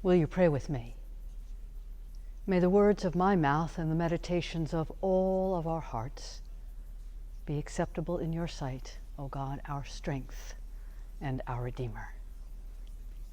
Will you pray with me? May the words of my mouth and the meditations of all of our hearts be acceptable in your sight, O God, our strength and our Redeemer.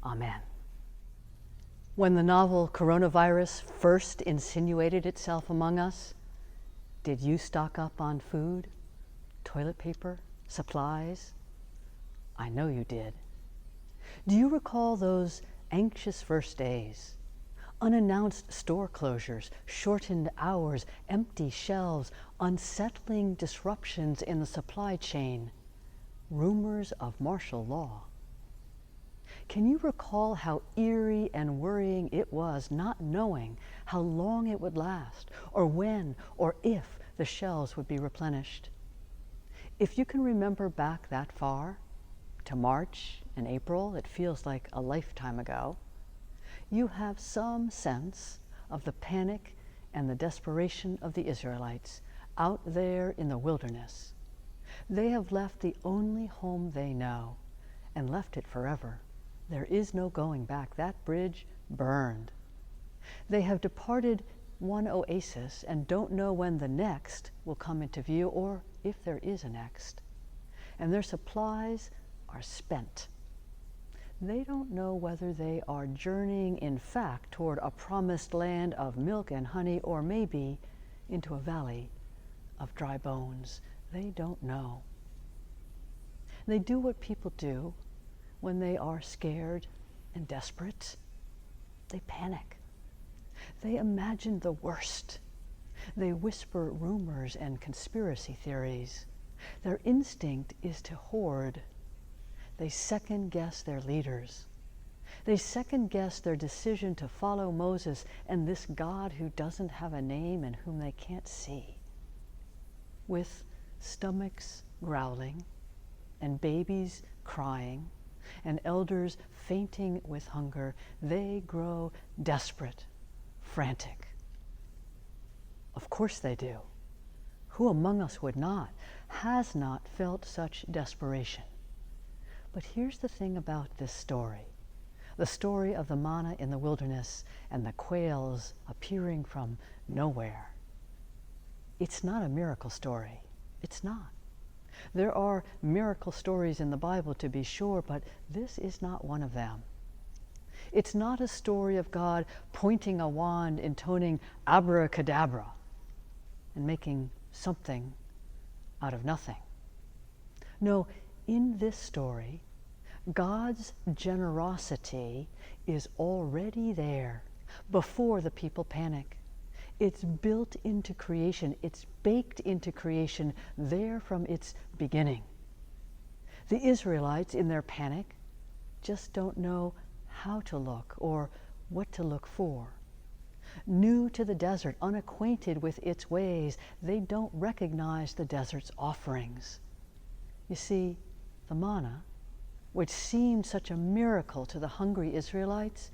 Amen. When the novel coronavirus first insinuated itself among us, did you stock up on food, toilet paper, supplies? I know you did. Do you recall those anxious first days? Unannounced store closures, shortened hours, empty shelves, unsettling disruptions in the supply chain, rumors of martial law. Can you recall how eerie and worrying it was not knowing how long it would last, or when or if the shelves would be replenished? If you can remember back that far, to March and April, it feels like a lifetime ago, you have some sense of the panic and the desperation of the Israelites out there in the wilderness. They have left the only home they know, and left it forever. There is no going back. That bridge burned. They have departed one oasis and don't know when the next will come into view, or if there is a next. And their supplies are spent. They don't know whether they are journeying in fact toward a promised land of milk and honey, or maybe into a valley of dry bones. They don't know. They do what people do when they are scared and desperate. They panic. They imagine the worst. They whisper rumors and conspiracy theories. Their instinct is to hoard. They second-guess their leaders. They second-guess their decision to follow Moses and this God who doesn't have a name and whom they can't see. With stomachs growling, and babies crying, and elders fainting with hunger, they grow desperate, frantic. Of course they do. Who among us would not, has not felt such desperation? But here's the thing about this story, the story of the manna in the wilderness and the quails appearing from nowhere. It's not a miracle story. It's not. There are miracle stories in the Bible, to be sure, but this is not one of them. It's not a story of God pointing a wand, intoning abracadabra, and making something out of nothing. No, in this story, God's generosity is already there before the people panic. It's built into creation. It's baked into creation there from its beginning. The Israelites, in their panic, just don't know how to look or what to look for. New to the desert, unacquainted with its ways, they don't recognize the desert's offerings. You see, the manna, which seemed such a miracle to the hungry Israelites,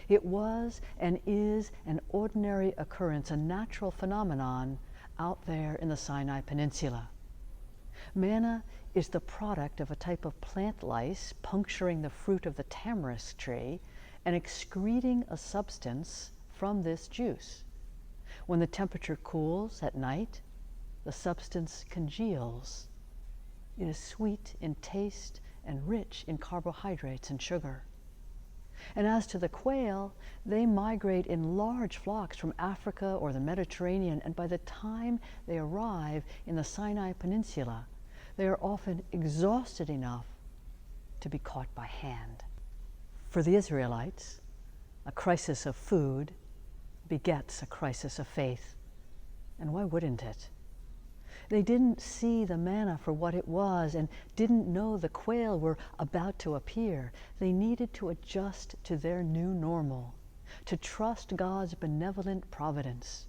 it was and is an ordinary occurrence, a natural phenomenon out there in the Sinai Peninsula. Manna is the product of a type of plant lice puncturing the fruit of the tamarisk tree and excreting a substance from this juice. When the temperature cools at night, the substance congeals. It is sweet in taste and rich in carbohydrates and sugar. And as to the quail, they migrate in large flocks from Africa or the Mediterranean, and by the time they arrive in the Sinai Peninsula, they are often exhausted enough to be caught by hand. For the Israelites, a crisis of food begets a crisis of faith. And why wouldn't it? They didn't see the manna for what it was and didn't know the quail were about to appear. They needed to adjust to their new normal, to trust God's benevolent providence,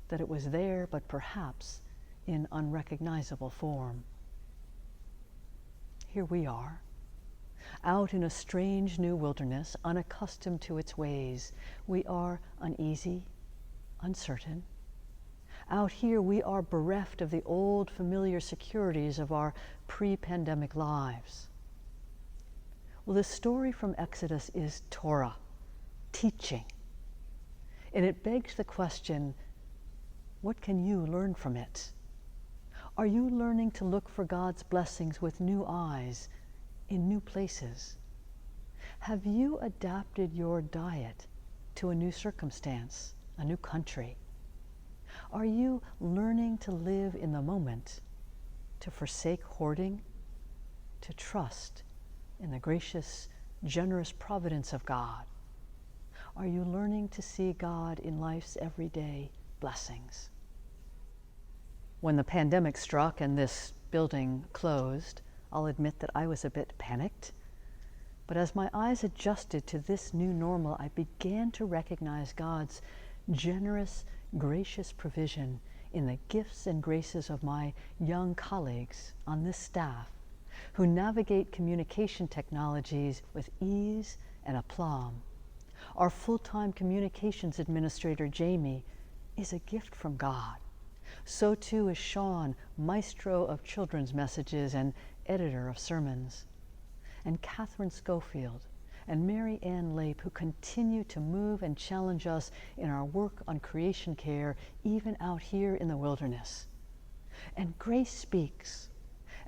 that it was there but perhaps in unrecognizable form. Here we are, out in a strange new wilderness, unaccustomed to its ways. We are uneasy, uncertain. Out here, we are bereft of the old familiar securities of our pre-pandemic lives. Well, the story from Exodus is Torah, teaching. And it begs the question, what can you learn from it? Are you learning to look for God's blessings with new eyes, in new places? Have you adapted your diet to a new circumstance, a new country? Are you learning to live in the moment, to forsake hoarding, to trust in the gracious, generous providence of God? Are you learning to see God in life's everyday blessings? When the pandemic struck and this building closed, I'll admit that I was a bit panicked. But as my eyes adjusted to this new normal, I began to recognize God's generous, gracious provision in the gifts and graces of my young colleagues on this staff, who navigate communication technologies with ease and aplomb. Our full-time communications administrator, Jamie, is a gift from God. So too is Sean, maestro of children's messages and editor of sermons. And Catherine Schofield and Mary Ann Lape, who continue to move and challenge us in our work on creation care, even out here in the wilderness. And Grace Speaks.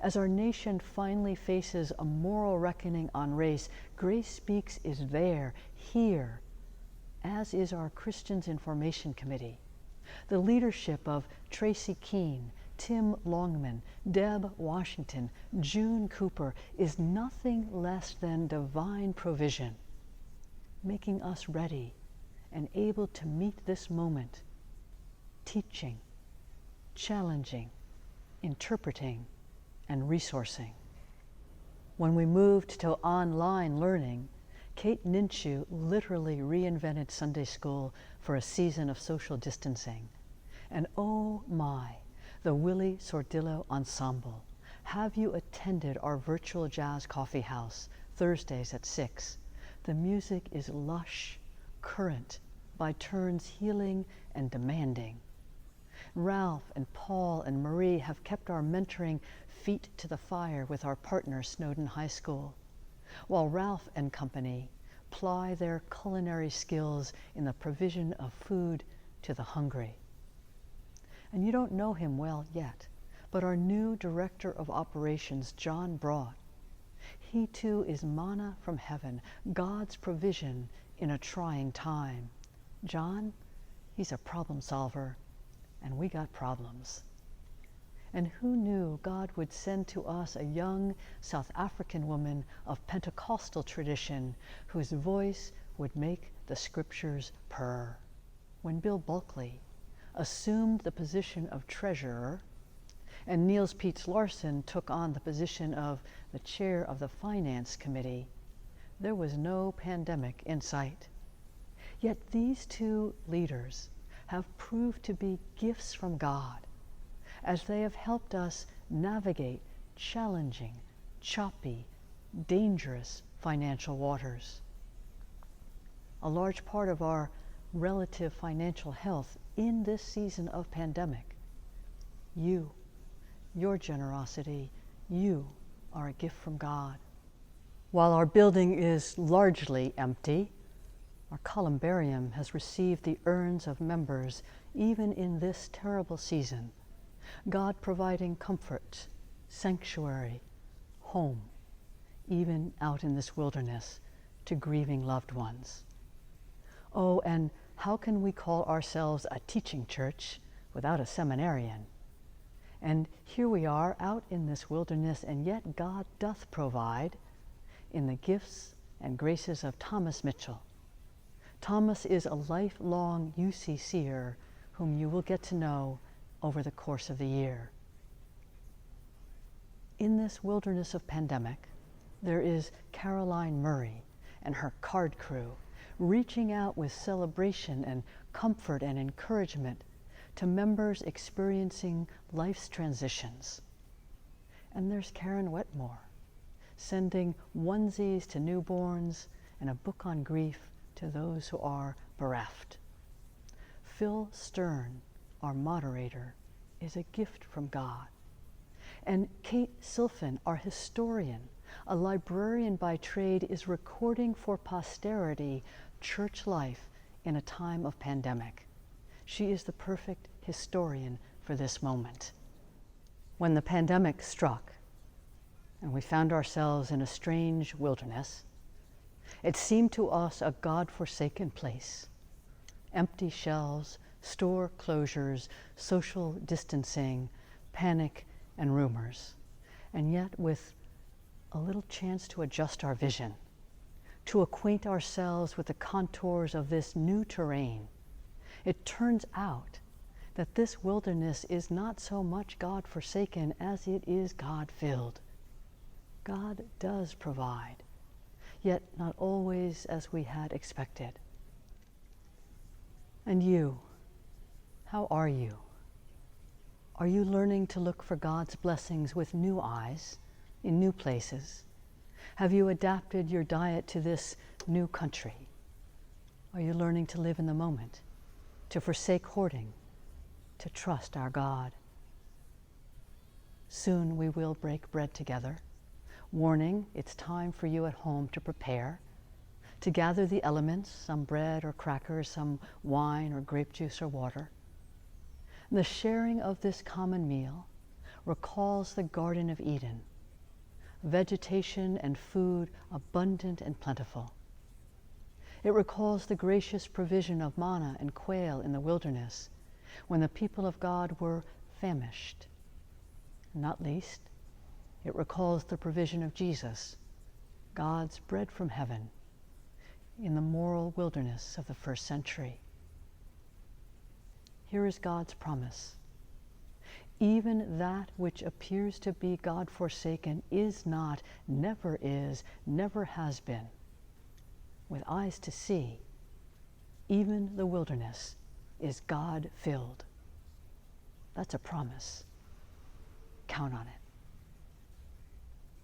As our nation finally faces a moral reckoning on race, Grace Speaks is there, here, as is our Christians Information Committee. The leadership of Tracy Keene, Tim Longman, Deb Washington, June Cooper is nothing less than divine provision, making us ready and able to meet this moment, teaching, challenging, interpreting, and resourcing. When we moved to online learning, Kate Ninshu literally reinvented Sunday school for a season of social distancing. And oh my, the Willie Sordillo Ensemble. Have you attended our virtual jazz coffee house, Thursdays at 6? The music is lush, current, by turns healing and demanding. Ralph and Paul and Marie have kept our mentoring feet to the fire with our partner, Snowden High School, while Ralph and company ply their culinary skills in the provision of food to the hungry. And you don't know him well yet, but our new Director of Operations, John Broad, he too is manna from heaven, God's provision in a trying time. John, he's a problem solver, and we got problems. And who knew God would send to us a young South African woman of Pentecostal tradition whose voice would make the scriptures purr? When Bill Bulkley assumed the position of treasurer and Niels Peets Larson took on the position of the chair of the finance committee, there was no pandemic in sight. Yet these two leaders have proved to be gifts from God, as they have helped us navigate challenging, choppy, dangerous financial waters. A large part of our relative financial health in this season of pandemic, your generosity, you are a gift from God. While our building is largely empty, our columbarium has received the urns of members even in this terrible season, God providing comfort, sanctuary, home, even out in this wilderness, to grieving loved ones. Oh, and how can we call ourselves a teaching church without a seminarian? And here we are out in this wilderness, and yet God doth provide in the gifts and graces of Thomas Mitchell. Thomas is a lifelong UCCer whom you will get to know over the course of the year. In this wilderness of pandemic, there is Caroline Murray and her card crew reaching out with celebration and comfort and encouragement to members experiencing life's transitions. And there's Karen Wetmore, sending onesies to newborns and a book on grief to those who are bereft. Phil Stern, our moderator, is a gift from God. And Kate Silfen, our historian, a librarian by trade, is recording for posterity church life in a time of pandemic. She is the perfect historian for this moment. When the pandemic struck and we found ourselves in a strange wilderness, it seemed to us a God-forsaken place. Empty shelves, store closures, social distancing, panic and rumors, and yet with a little chance to adjust our vision, to acquaint ourselves with the contours of this new terrain. It turns out that this wilderness is not so much God-forsaken as it is God-filled. God does provide, yet not always as we had expected. And you, how are you? Are you learning to look for God's blessings with new eyes, in new places? Have you adapted your diet to this new country? Are you learning to live in the moment, to forsake hoarding, to trust our God? Soon we will break bread together. Warning, it's time for you at home to prepare, to gather the elements, some bread or crackers, some wine or grape juice or water. The sharing of this common meal recalls the Garden of Eden, vegetation and food abundant and plentiful. It recalls the gracious provision of manna and quail in the wilderness when the people of God were famished. Not least, it recalls the provision of Jesus, God's bread from heaven, in the moral wilderness of the first century. Here is God's promise. Even that which appears to be God-forsaken is not, never is, never has been. With eyes to see, even the wilderness is God-filled. That's a promise. Count on it.